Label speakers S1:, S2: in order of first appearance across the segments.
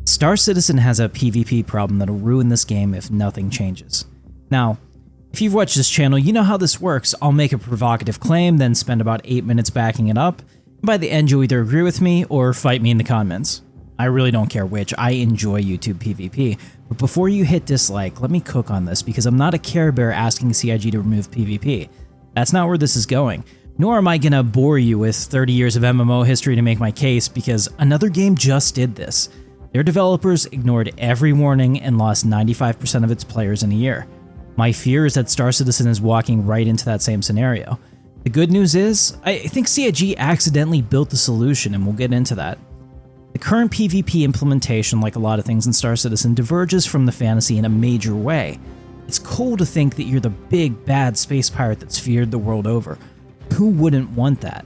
S1: Star Citizen has a PvP problem that'll ruin this game if nothing changes. Now, if you've watched this channel, you know how this works. I'll make a provocative claim, then spend about 8 minutes backing it up, and by the end you'll either agree with me or fight me in the comments. I really don't care which, I enjoy YouTube PvP. But before you hit dislike, let me cook on this, because I'm not a Care Bear asking CIG to remove PvP. That's not where this is going. Nor am I gonna bore you with 30 years of MMO history to make my case, because another game just did this. Their developers ignored every warning and lost 95% of its players in a year. My fear is that Star Citizen is walking right into that same scenario. The good news is, I think CIG accidentally built the solution, and we'll get into that. The current PvP implementation, like a lot of things in Star Citizen, diverges from the fantasy in a major way. It's cool to think that you're the big, bad space pirate that's feared the world over. Who wouldn't want that?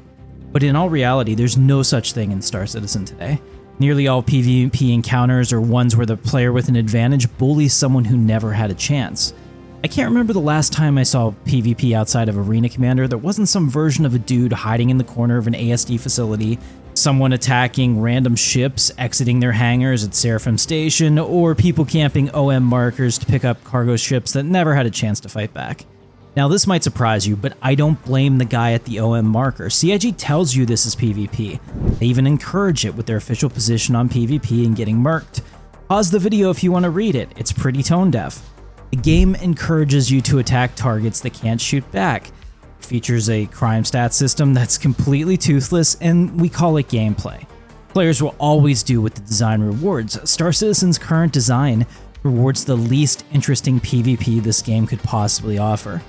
S1: But in all reality, there's no such thing in Star Citizen today. Nearly all PvP encounters are ones where the player with an advantage bullies someone who never had a chance. I can't remember the last time I saw PvP outside of Arena Commander that wasn't some version of a dude hiding in the corner of an ASD facility, someone attacking random ships exiting their hangars at Seraphim Station, or people camping OM markers to pick up cargo ships that never had a chance to fight back. Now this might surprise you, but I don't blame the guy at the OM marker. CIG tells you this is PvP. They even encourage it with their official position on PvP and getting murked. Pause the video if you want to read it, it's pretty tone deaf. The game encourages you to attack targets that can't shoot back. It features a crime stat system that's completely toothless, and we call it gameplay. Players will always do what the design rewards. Star Citizen's current design rewards the least interesting PvP this game could possibly offer.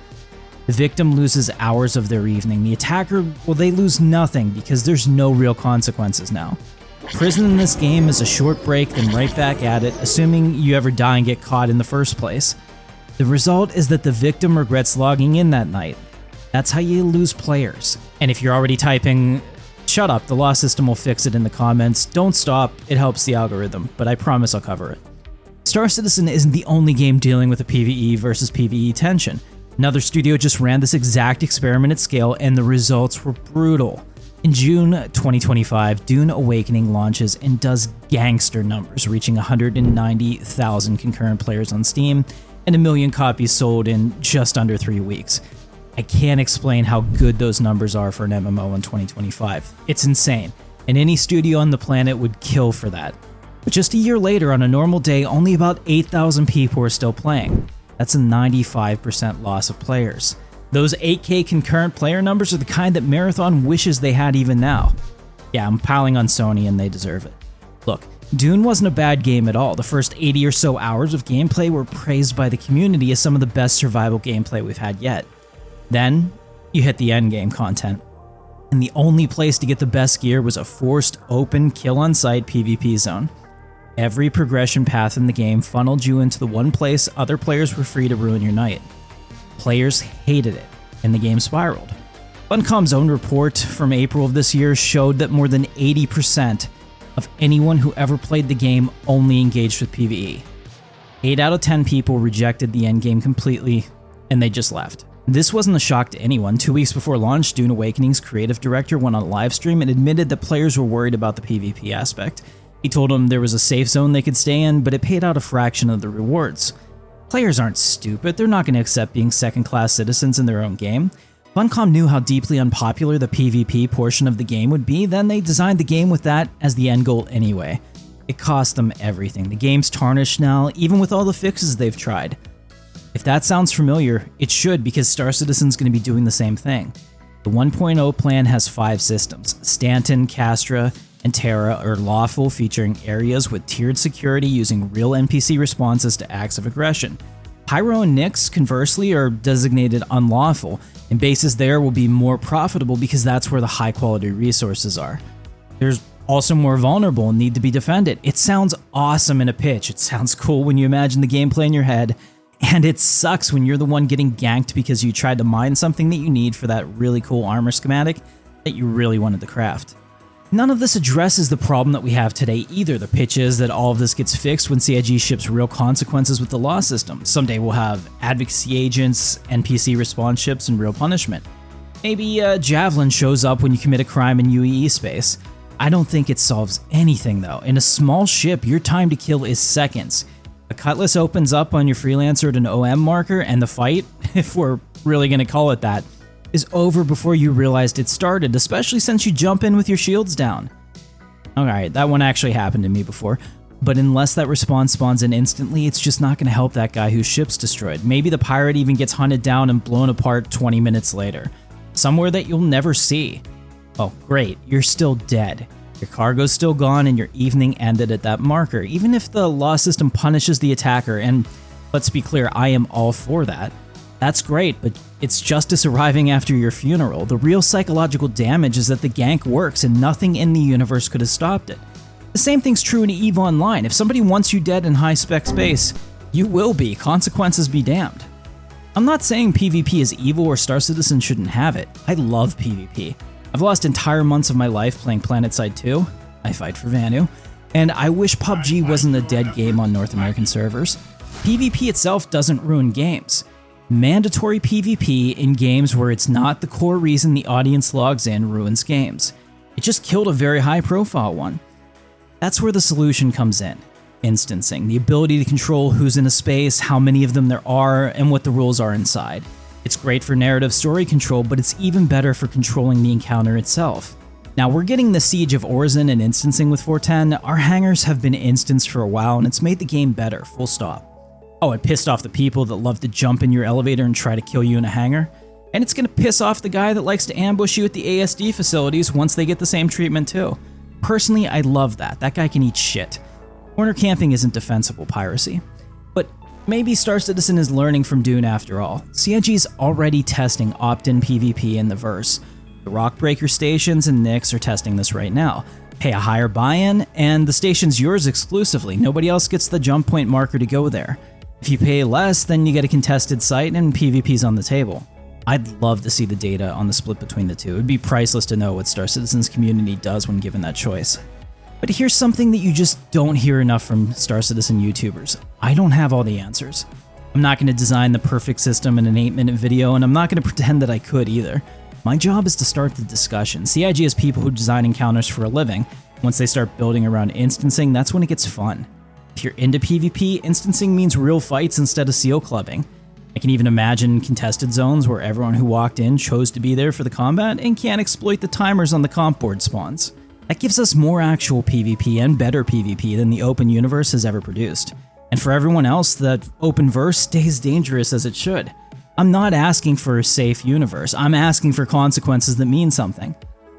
S1: The victim loses hours of their evening. The attacker, well, they lose nothing because there's no real consequences now. Prison in this game is a short break, then right back at it, assuming you ever die and get caught in the first place. The result is that the victim regrets logging in that night. That's how you lose players. And if you're already typing, shut up, the law system will fix it in the comments, don't stop, it helps the algorithm, but I promise I'll cover it. Star Citizen isn't the only game dealing with a PvE versus PvE tension. Another studio just ran this exact experiment at scale, and the results were brutal. In June 2025, Dune Awakening launches and does gangster numbers, reaching 190,000 concurrent players on Steam and 1 million copies sold in just under 3 weeks. I can't explain how good those numbers are for an MMO in 2025. It's insane, and any studio on the planet would kill for that. But just a year later, on a normal day, only about 8,000 people are still playing. That's a 95% loss of players. Those 8K concurrent player numbers are the kind that Marathon wishes they had even now. Yeah, I'm piling on Sony and they deserve it. Look, Dune wasn't a bad game at all. The first 80 or so hours of gameplay were praised by the community as some of the best survival gameplay we've had yet. Then, you hit the endgame content. And the only place to get the best gear was a forced, open, kill-on-sight PvP zone. Every progression path in the game funneled you into the one place other players were free to ruin your night. Players hated it, and the game spiraled. Funcom's own report from April of this year showed that more than 80% of anyone who ever played the game only engaged with PvE. 8 out of 10 people rejected the endgame completely, and they just left. This wasn't a shock to anyone. 2 weeks before launch, Dune Awakening's creative director went on a live stream and admitted that players were worried about the PvP aspect. He told them there was a safe zone they could stay in, but it paid out a fraction of the rewards. Players aren't stupid, they're not going to accept being second-class citizens in their own game. Funcom knew how deeply unpopular the PvP portion of the game would be, then they designed the game with that as the end goal anyway. It cost them everything. The game's tarnished now, even with all the fixes they've tried. If that sounds familiar, it should, because Star Citizen's going to be doing the same thing. The 1.0 plan has 5 systems. Stanton, Castra, and Terra are lawful, featuring areas with tiered security using real NPC responses to acts of aggression. Pyro and Nyx, conversely, are designated unlawful, and bases there will be more profitable because that's where the high-quality resources are. There's also more vulnerable and need to be defended. It sounds awesome in a pitch, it sounds cool when you imagine the gameplay in your head, and it sucks when you're the one getting ganked because you tried to mine something that you need for that really cool armor schematic that you really wanted to craft. None of this addresses the problem that we have today either. The pitch is that all of this gets fixed when CIG ships real consequences with the law system. Someday we'll have advocacy agents, NPC response ships, and real punishment. Maybe Javelin shows up when you commit a crime in UEE space. I don't think it solves anything though. In a small ship, your time to kill is seconds. A cutlass opens up on your freelancer at an OM marker, and the fight, if we're really gonna call it that, is over before you realized it started, especially since you jump in with your shields down. Alright, that one actually happened to me before, but unless that respawn spawns in instantly, it's just not gonna help that guy whose ship's destroyed. Maybe the pirate even gets hunted down and blown apart 20 minutes later. Somewhere that you'll never see. Oh, great, you're still dead. Your cargo's still gone and your evening ended at that marker, even if the law system punishes the attacker, and let's be clear, I am all for that. That's great, but it's justice arriving after your funeral. The real psychological damage is that the gank works and nothing in the universe could have stopped it. The same thing's true in EVE Online. If somebody wants you dead in high-spec space, you will be. Consequences be damned. I'm not saying PvP is evil or Star Citizen shouldn't have it. I love PvP. I've lost entire months of my life playing PlanetSide 2, I fight for Vanu, and I wish PUBG wasn't a dead game on North American servers. PvP itself doesn't ruin games. Mandatory PvP in games where it's not the core reason the audience logs in ruins games. It just killed a very high-profile one. That's where the solution comes in. Instancing, the ability to control who's in a space, how many of them there are, and what the rules are inside. It's great for narrative story control, but it's even better for controlling the encounter itself. Now, we're getting the Siege of Orzen and instancing with 410. Our hangars have been instanced for a while, and it's made the game better, full stop. Oh, it pissed off the people that love to jump in your elevator and try to kill you in a hangar. And it's gonna piss off the guy that likes to ambush you at the ASD facilities once they get the same treatment too. Personally, I love that. That guy can eat shit. Corner camping isn't defensible piracy. But maybe Star Citizen is learning from Dune after all. CIG's already testing opt-in PvP in the verse. The Rockbreaker stations and Nyx are testing this right now. Pay a higher buy-in, and the station's yours exclusively. Nobody else gets the jump point marker to go there. If you pay less, then you get a contested site and PvP's on the table. I'd love to see the data on the split between the two. It would be priceless to know what Star Citizen's community does when given that choice. But here's something that you just don't hear enough from Star Citizen YouTubers. I don't have all the answers. I'm not going to design the perfect system in an 8-minute video, and I'm not going to pretend that I could either. My job is to start the discussion. CIG is people who design encounters for a living. Once they start building around instancing, that's when it gets fun. If you're into PvP, instancing means real fights instead of seal clubbing. I can even imagine contested zones where everyone who walked in chose to be there for the combat and can't exploit the timers on the comp board spawns. That gives us more actual PvP and better PvP than the open universe has ever produced. And for everyone else, that open verse stays dangerous as it should. I'm not asking for a safe universe, I'm asking for consequences that mean something.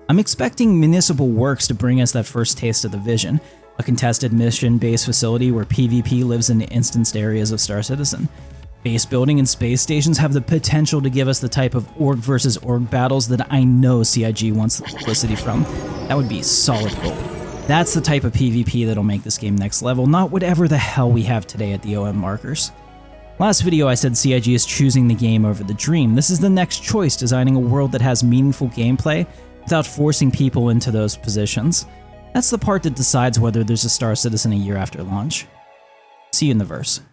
S1: I'm expecting Municipal Works to bring us that first taste of the vision, a contested mission-based facility where PvP lives in the instanced areas of Star Citizen. Base building and space stations have the potential to give us the type of org versus org battles that I know CIG wants the publicity from. That would be solid gold. That's the type of PvP that'll make this game next level, not whatever the hell we have today at the OM markers. Last video I said CIG is choosing the game over the dream. This is the next choice, designing a world that has meaningful gameplay without forcing people into those positions. That's the part that decides whether there's a Star Citizen a year after launch. See you in the verse.